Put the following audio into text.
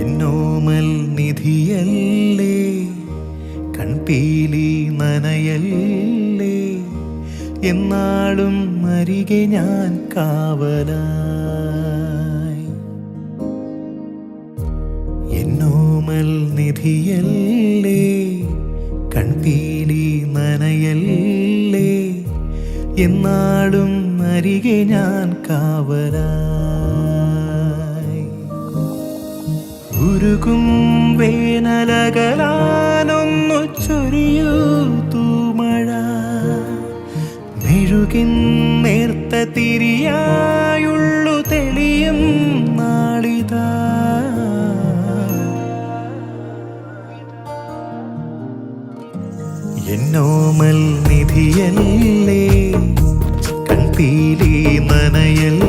എന്നോമൽ നിധിയല്ലേ, കൺപീലി നനയല്ലേ, എന്നാളും അരികെ ഞാൻ കാവലായി. എന്നോമൽ നിധിയല്ലേ, കൺപീലി നനയല്ലേ, എന്നാളും അരികെ ഞാൻ കാവലായി. ഉരുകും വേനലകലാനൊന്നു ചൊരിയൂ തൂമഴ, മെഴുകിൻ നേർത്ത തിരിയായുള്ളു തെളിയും നാളിതാ. എന്നോമൽ നിധിയല്ലേ, കൺപീലി നനയല്ലേ,